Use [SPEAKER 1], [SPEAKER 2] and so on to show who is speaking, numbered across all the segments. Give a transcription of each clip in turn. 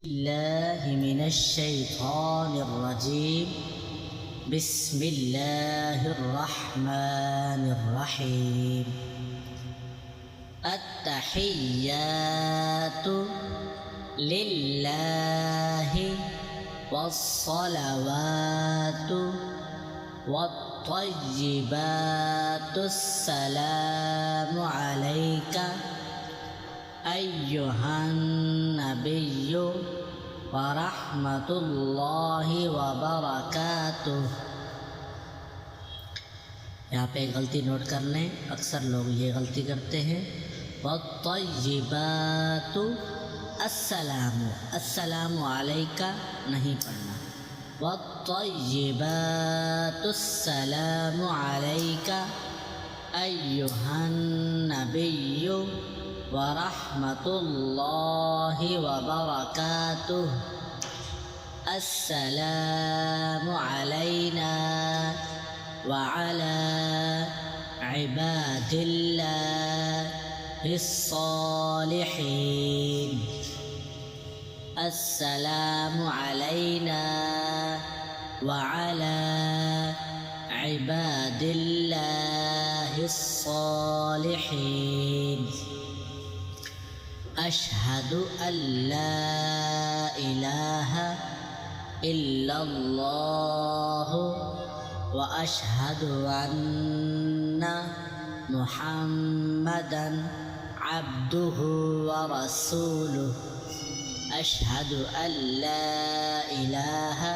[SPEAKER 1] الله من الشيطان الرجيم. بسم الله الرحمن الرحيم. التحيات لله والصلوات والطيبات السلام عليك أيها النبي ورحمة الله वबरकातुह। यहाँ पे गलती नोट कर लें, अक्सर लोग ये गलती करते हैं। वत्तय्यिबातु अस्सलामु, अस्सलामु अलैका नहीं पढ़ना। वत्तय्यिबातु अस्सलामु अलैका अय्युहन नबिय्यु वरहमतुल्लाहि वबरकातुह। अस्सलामु अलैना वअला इबादिल्लाहिस सालिहीन। अस्सलामु अलैना वअला इबादिल्लाहिस सालिहीन। अशहदु अल्ला इलाहा इल्लल्लाह व अशहदु अन्ना मुहम्मदन अब्दुहु व रसूलुहु। अशहदु अल्ला इलाहा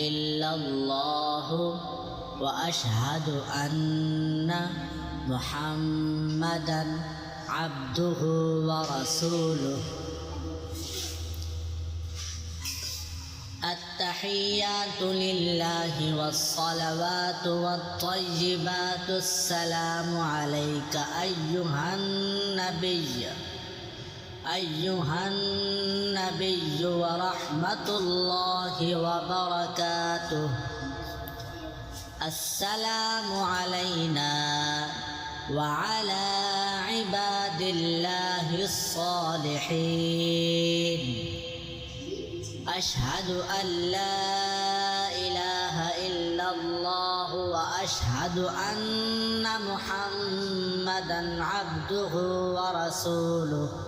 [SPEAKER 1] इल्लल्लाह व अशहदु अन्ना मुहम्मदन अब्दुहु व रसूलुहु। अत्तहिय्यातु लिल्लाहि वस्सलवातु वत्तय्यिबातु अस्सलामु अलैका अय्युहन नबिय्यु व रहमतुल्लाहि व बरकातुह। अस्सलामु अलैना वअला इबादिल्लाहिस सालिहीन। अशहदु अल्ला इलाहा इल्लल्लाह व अशहदु अन्ना मुहम्मदन अब्दुहु व रसूलुहु।